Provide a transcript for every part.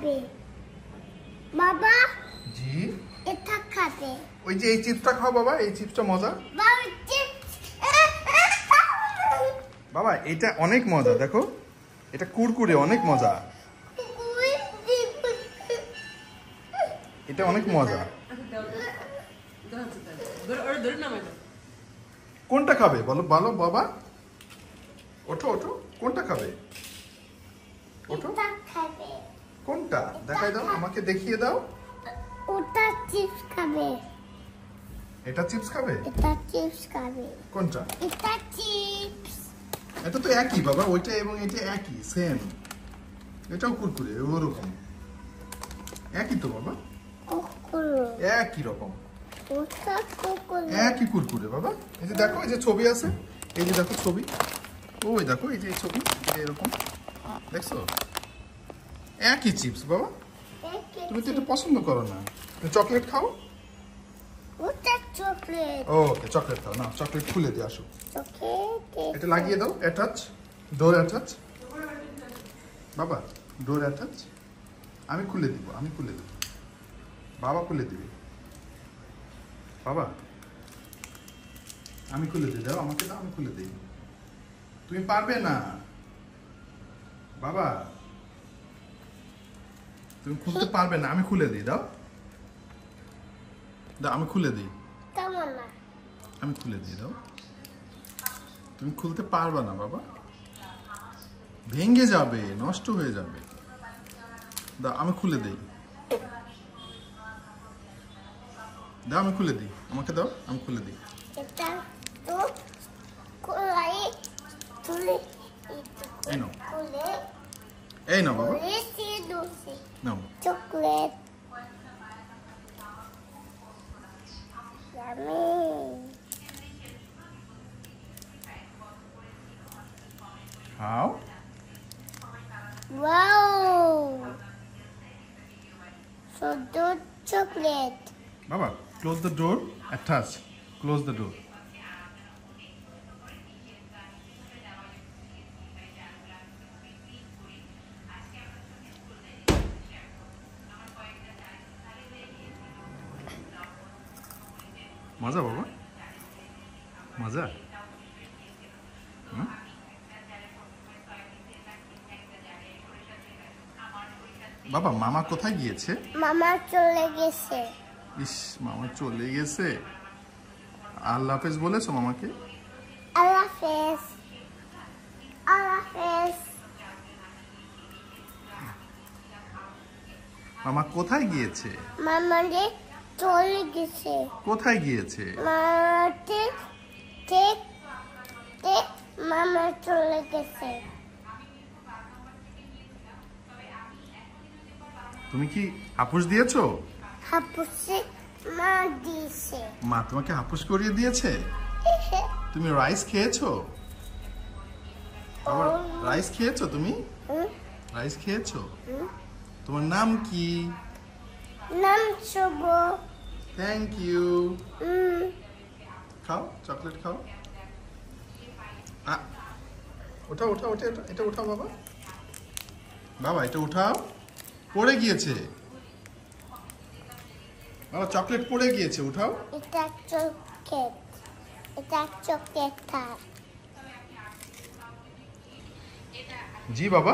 খাবে বাবা জি এটা খাবে ওই যে এই চিপসটা খাও বাবা এই চিপসটা মজা বাবা চিপস বাবা এটা অনেক মজা দেখো এটা কুরকুরে অনেক মজা এটা অনেক মজা কোনটা খাবে বলো বলো বাবা ওঠো ওঠো কোনটা খাবে ওঠো এটা খাবে কোনটা দেখাই দাও আমাকে দেখিয়ে দাও ওটা চিপস খাবে এটা চিপস খাবে এটা চিপস খাবে কোনটা এটা চিপস এটা তো একই বাবা ওইটা এবং এটা একই সেম এটাও কুরকুরে ওরকম একই তো বাবা কুকুর একই রকম ওটা কুকুর একই কুরকুরে বাবা এই যে দেখো এই যে ছবি আছে এই যে দেখো ছবি ওই দেখো এই যে ছবি এরকম দেখছো একই চিপস বাবা তুমি তো এটা পছন্দ করো না তুমি চকলেট খাও ওটা চকলেট ওকে চকলেট খাও না চকলেট খুলে দিয়ে আসো চকলেট এটা লাগিয়ে দাও অ্যাটাচ ডোর অ্যাটাচ বাবা ডোর অ্যাটাচ আমি খুলে দিব বাবা খুলে দিবে বাবা আমি খুলে দিই দাও আমাকে দাও আমি খুলে দিই তুমি পারবে না বাবা তুমি খুলতে পারবে না আমি খুলে দিই দাও দাও আমি খুলে দিই কেমন না আমি খুলে দিই দাও তুমি খুলতে পারবে না বাবা ভেঙে যাবে নষ্ট হয়ে যাবে দাও আমি খুলে দিই দাও আমি খুলে দিই আমাকে দাও আমি খুলে দিই এটা তো কোলাই তুলে এই নাও খুলে এই নাও বাবা এসে দোসে নাও চকলেট Yummy. খাও Wow. So good chocolate. বাবা close the door attach close the door মজা বাবা মজা বাবা মামা কোথায় গিয়েছে মামা চলে গেছে ইস মামা চলে গেছে আল্লাহ হাফেজ বলেছো মামাকে আল্লাহ হাফেজ আল্লাহ হাফেজ মামা কোথায় গিয়েছে মামা যে চলে গেছে কোথায় গিয়েছে মামাতে ঠিক ঠিক মামা চলে গেছে তুমি কি হাপুস দিয়েছো হাপুসে মা দিয়েছে মা তোমাকে হাপুস করিয়ে দিয়েছে তুমি রাইস খেয়েছো আবার রাইস খেয়েছো তুমি রাইস খেয়েছো তোমার নাম কি নাম শুভ থ্যাংক ইউ খাও চকলেট খাও ওঠা ওঠা ওঠা এটা উঠাও বাবা বাবা এটা উঠাও পড়ে গিয়েছে বাবা চকলেট পড়ে গিয়েছে উঠাও এটা চকলেট খায় জি বাবা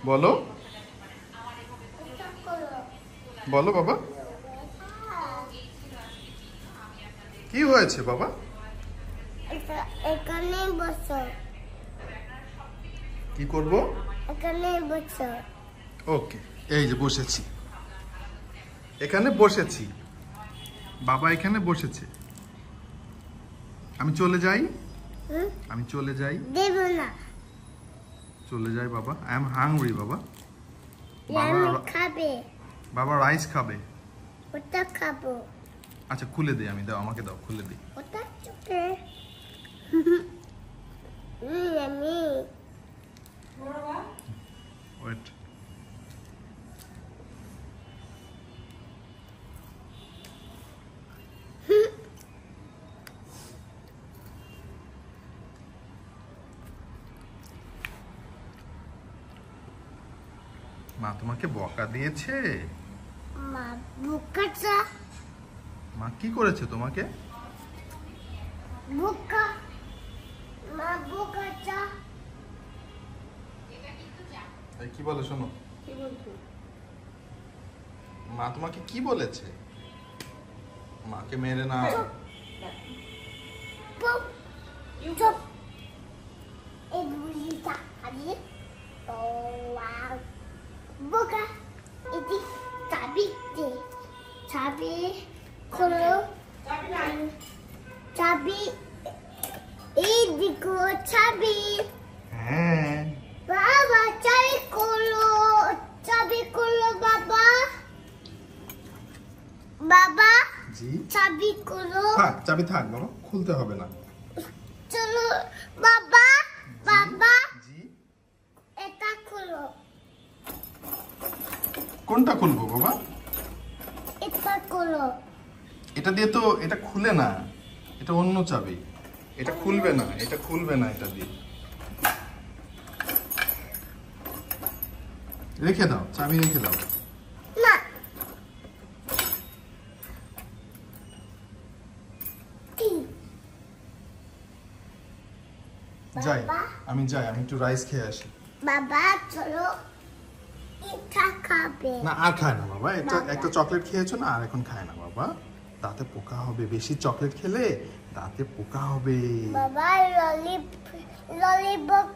বলো বলো বাবা কি হয়েছে বাবা এখানে বসো কি করব এখানে বসো ওকে এই যে বসেছি এখানে বসেছি বাবা এখানে বসেছে আমি চলে যাই আমি চলে যাই দেব না চলে যাই বাবা আই এম হাংরি বাবা আমি খাবে বাবা রাইস খাবে ওটা খাবো আচ্ছা খুলে দে আমি দাও আমাকে দাও খুলে দিই ওটা চকলেট আমি ওয়েট মা তোমাকে বকা দিয়েছে? মা বুকাটা মা কি করেছে তোমাকে? বুকা মা বুকাটা এই কি বলে শোনো? কি বলছো? মা তোমাকে কি বলেছে? মাকে মেরে না। পপ চুপ এই বুড়িটা আগে ও ওয়াও বুকা এটি চাবি দে চাবি খোলো চাবি এই দিকো চাবি হ্যাঁ বাবা চাবি খোলো বাবা বাবা জি চাবি খোলো থাক, চাবি থাক বাবা, খুলতে হবে না। চলো বাবা বাবা জি এটা খোলো কোনটা খুলবো বাবা? এটা খোলো এটা দিয়ে তো এটা খুলে না, এটা অন্য চাবি, এটা খুলবে না, এটা খুলবে না, এটা দিয়ে রেখে দাও, চাবি রেখে দাও। না যাই, বাবা। আমি যাই, আমি একটু রাইস খেয়ে আসি। বাবা চলো এটা খাবে না আর খায় না বাবা, এটা বাবা। একটা চকলেট খেয়েছো না, আর এখন খায় না বাবা, দাঁতে পোকা হবে, বেশি চকলেট খেলে দাঁতে পোকা হবে। বাবা ললিপপ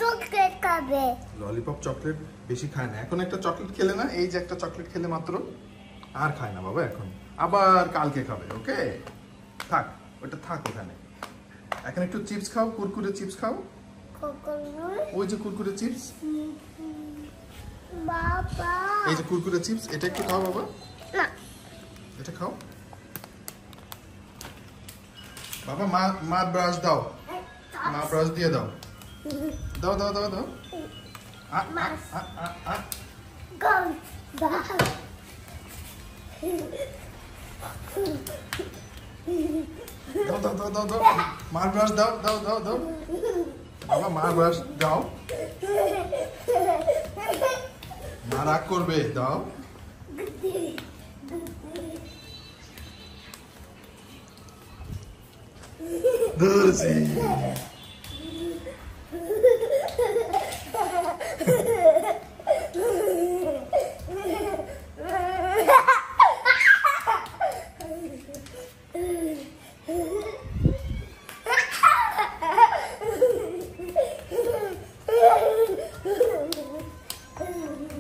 চকলেট খাবে ললিপপ চকলেট বেশি খায় না, এখন একটা চকলেট খেলে না, এই যে একটা চকলেট খেলে মাত্র, আর খায় না বাবা এখন, আবার কালকে খাবে। ওকে থাক, ওটা থাক ওখানে। এখন একটু চিপস খাও, কুরকুরে চিপস খাও, কুকুর ওই যে কুরকুরে চিপস, বাবা এই যে কুরকুরে চিপস, এটা একটু খাও বাবা, না এটা খাও বাবা। মা ব্রাশ দাও, মা ব্রাশ দিয়ে দাও, দাও দাও দাও দাও। আ, আ, আ, আ, আ। Go back. দাও দাও দাও দাও দাও, মার ব্রাশ দাও দাও দাও দাও বাবা, মার ব্রাশ দাও, মা রাগ করবে, দাও। ধরেছি।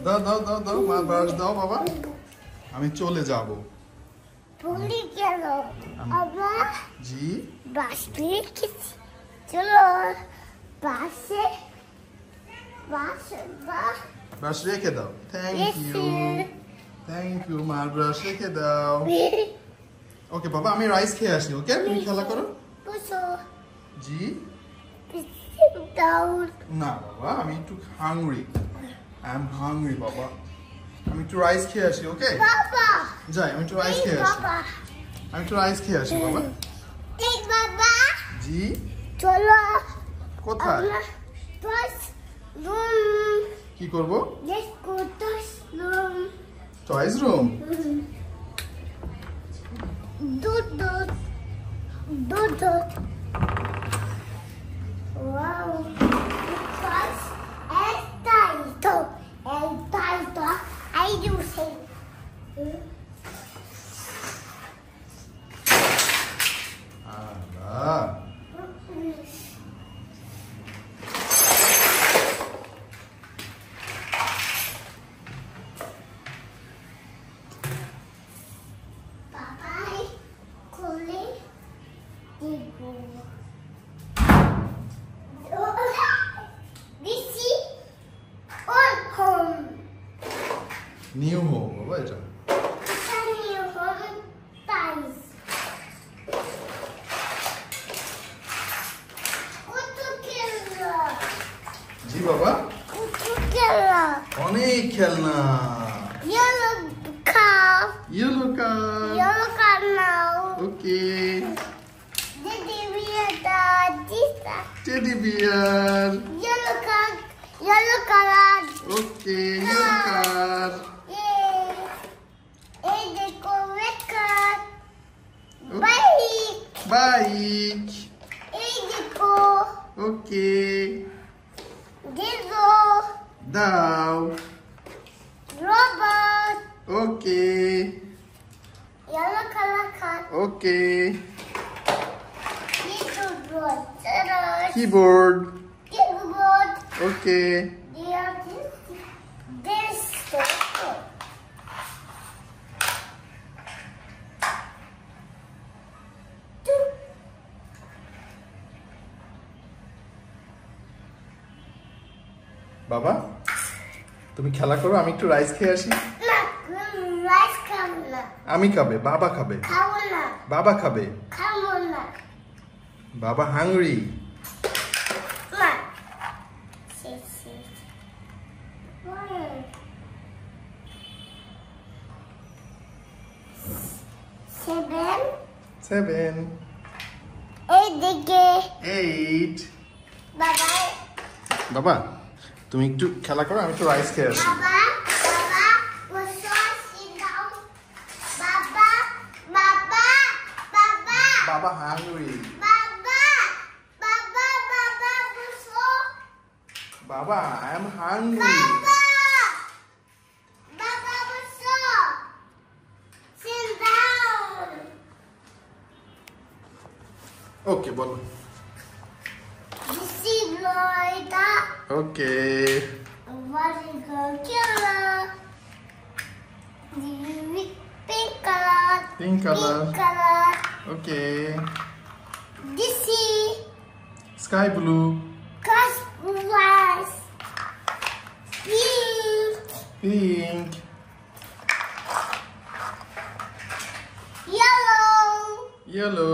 দাও দাও দাও দাও, মা ব্রাশ দাও বাবা, আমি চলে যাব। ভুলে গেল আবার জি বাস পেয়ে গেছি চলো বাসে বাস বাস ব্রাশ রেখে দাও, থ্যাংক ইউ, থ্যাংক ইউ, মার ব্রাশ রেখে দাও। ওকে বাবা, আমি রাইস খেয়ে আসি, ওকে তুমি খেলা করো। বুঝো জি ডাউন না বাবা, আমি একটু হাংরি, আই এম হাংরি বাবা, আমি একটু রাইস খেয়ে আসি। ওকে বাবা যাই, আমি একটু রাইস এই খেয়ে আসি, বাবা আমি একটু রাইস খেয়ে আসি বাবা। এই বাবা জি চলো কোথায়, আমরা দশ রুম কি করব? লেটস গো দশ রুম টয়েস রুম। দুধ দুধ দুধ দুধ wow because el talto I do say Allah, Bye Kole Digo This is old home new home বাবা এটা। New home ties Kutu killa জি বাবা, Kutu killa অনেক খেলনা, Yellow cow yellow car, Yellow cow now okay, Did we this teddy bear, yellow cow Yellow color. Okay, yellow car. Yeah. And they go red car. Okay. Bike. Bike. And they go. Okay. Diesel. Dog. Robot. Okay. Yellow color car. Okay. Keyboard. Keyboard. Keyboard. Okay. Yeah, this. বাবা তুমি খেলা করো আমি একটু rice খেয়ে আসি Rice খাবো না। আমি খাবে বাবা খাবে খাবো না। বাবা খাবে খাবো না। বাবা হাংরি মা। Seven. 7 এইদিকে 8 বাবা বাবা তুমি একটু খেলা করো আমি একটু রাইস খেয়ে আসি বাবা বসো sit down বাবা বাবা বাবা বাবা হাংরি বাবা বাবা বাবা বসো বাবা আই এম হাংরি বাবা বাবা বসো sit down ওকে বলো this is Florida okay what is the killer the pink color Pink color. pink color okay this is sky blue Cause rice, pink, pink yellow, yellow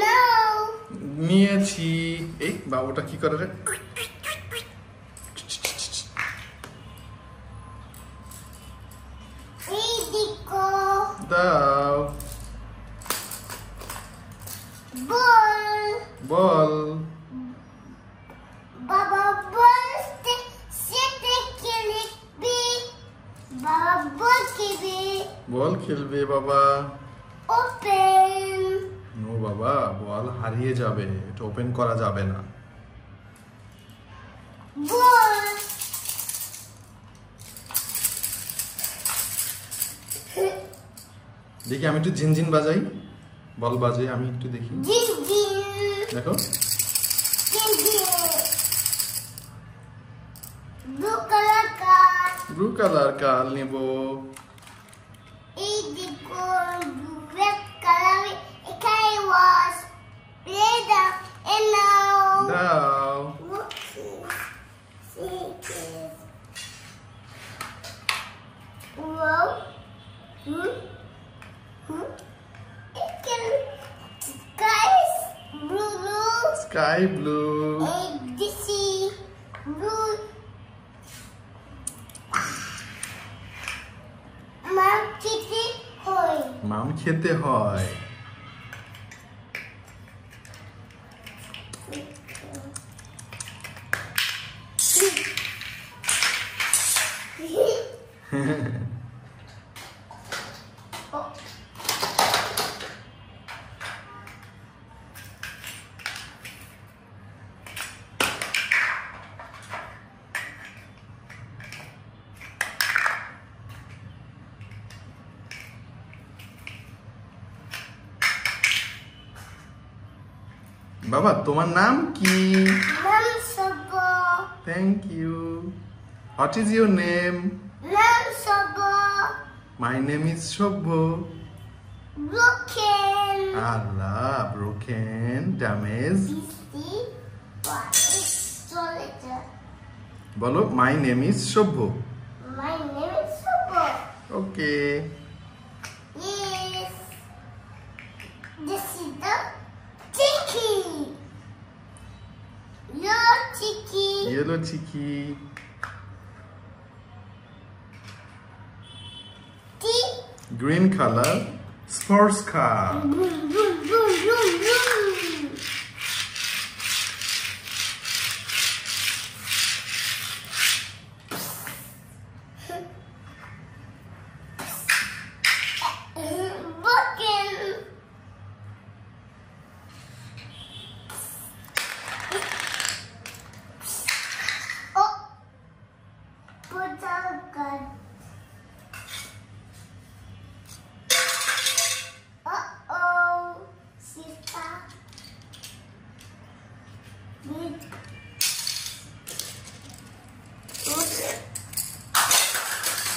no, নিয়েছি এই বাবুটা কি করে রে indigo, দাও ball, ball Baba ball, sit be, Baba ball kibi, বল খেলবে বাবা open, no বাবা বল হারিয়ে যাবে এটা ওপেন করা যাবে না ball, দেখি আমি একটু ঝিনঝিন বাজাই বল বাজে আমি একটু দেখি din, দেখো blue color card. Blue colour কাল নেব Indigo, red color, it was red and now দাও look, whoa, it can skies blue, sky blue and this is blue. Mom, kitty, hoy. মাম খেতে হয় বাবা তোমার নাম কি Mom, sabo. Thank you what is your name Mom, sabo. My name is Sabhya Broken. আল্লাহ broken damage See what is so little. বলো my name is Sabhya My name is Sabo. Okay Yes. This is the Tiki. Your Tiki. Yellow চিকি T. Green colour sports car Boom, boom, boom, boom, boom.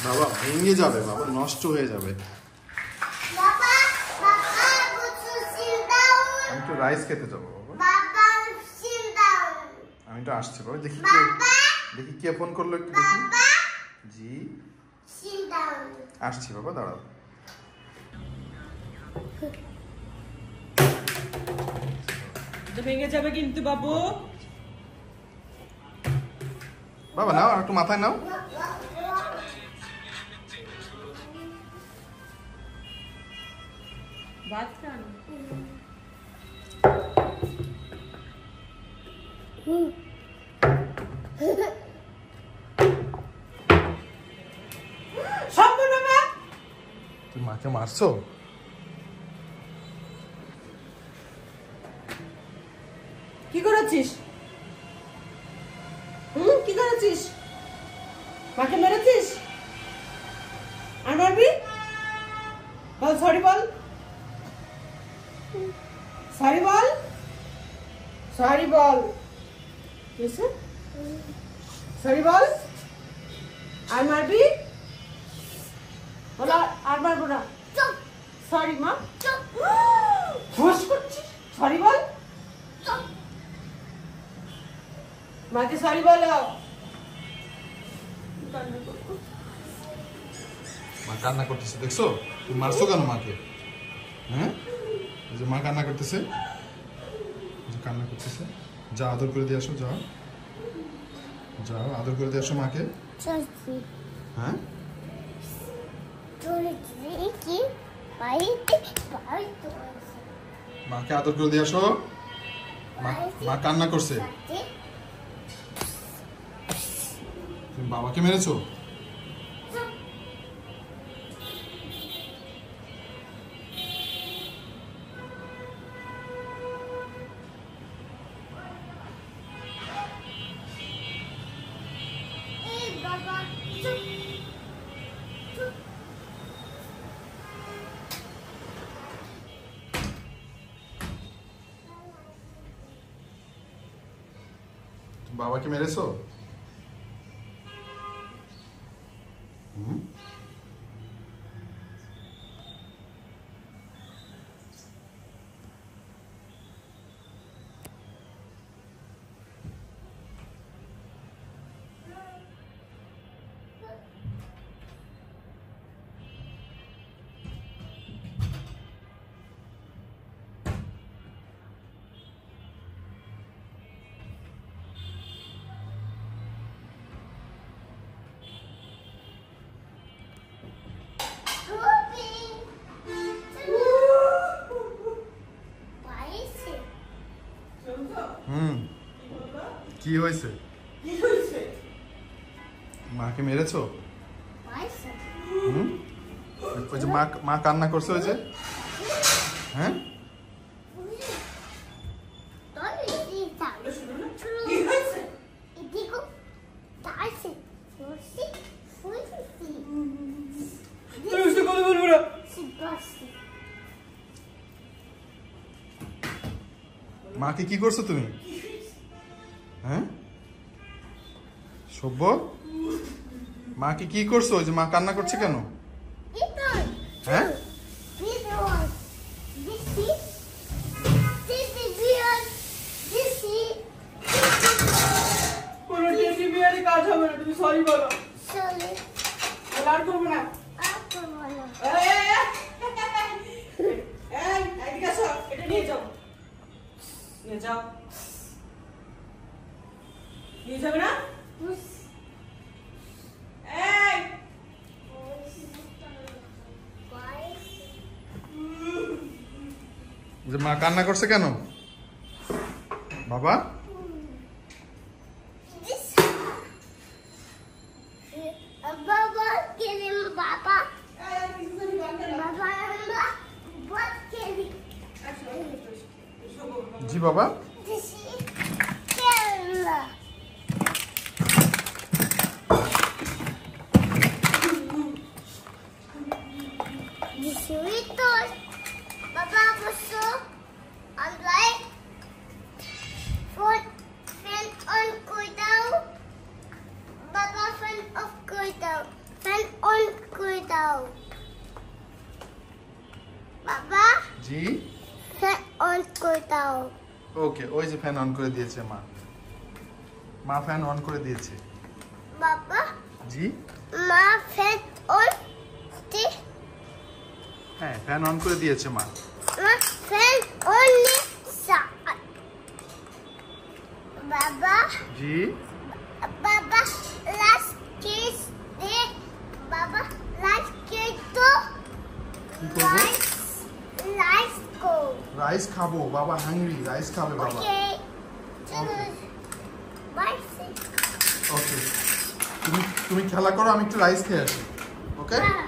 বাবা ভেঙে যাবে, বাবা নষ্ট হয়ে যাবে। বাবা বাবা বুঝু sit down আমি একটু রাইস খেতে যাবো বাবা। বাবা sit down আমি একটু আসছি বাবা, দেখি বাবা দেখি কে ফোন করলো একটু দেখি। বাবা জি sit down আসছি বাবা, দাঁড়াও। ভেঙে যাবে কিন্তু বাবু। বাবা নাও একটু মাথায় নাও। ভাত খান। তুই মাকে মারছো? কি করেছিস? কি করেছিস? মাকে মেরেছিস? আর মারবি? বল সরি বল। সরি বল। সরি বল। সরি বল। আর মারবি? বল আর মারবো না। চুপ সরি মা। চুপ ফোর্স করছিস? সরি বল। চুপ মাকে সরি বলো। মা কান্না করতেছে দেখছো? তুমি মারছো কেন মাকে? হ্যাঁ এই যে মা কান্না করতেছে, কান্না করতেছে। যা আদর করে দিয়ে আসো, যাও যাও আদর করে দিয়ে আসো মাকে। চলছি হ্যাঁ চলছি কি বাড়িতে বাড়িতে মাকে আদর করে দিয়ে আসো। মা কান্না করছে। তুমি বাবাকে মেরেছো? বাবা চুপ চুপ তুমি বাবাকে মেরেছো? হুম হুম কি হয়েছে? মাকে মেরেছো? হুম ওই যে মা কান্না করছে ওই যে। হ্যাঁ মাকে কি করছো তুমি? হ্যাঁ সভ্য, মাকে কি করছো? ওই যে মা কান্না করছে কেন? হ্যাঁ কাজ হবে না, তুমি সরি বলো। আর করবো না। এদিকে আসো, এটা নিয়ে যাও। নিয়ে যাও। নিয়ে যাবে না? যে মা কান্না করছে কেন বাবা? বাবা খেলি বাবা বাবা বাবা খেলি জি বাবা Baba বসো অনলাইন ফ্যান অন করে দাও বাবা ফ্যান অফ করে দাও ফ্যান অন করে দাও ওকে ওই যে ফ্যান অন করে দিয়েছে মা মা ফ্যান অন করে দিয়েছে বাবা জি মা ফ্যান অন দি হ্যাঁ ফ্যান অন করে দিয়েছে মা মা ফ্যান অন নিসা বাবা জি বাবা লাস্ট কিস দে বাবা লাস্ট কিস তো কি করবো লাইস গো রাইস খাবো বাবা হাংরি রাইস খাবে বাবা ওকে Okay. বাই ওকে তুমি খেলা করো আমি একটু রাইস খেয়ে আসি ওকে হ্যাঁ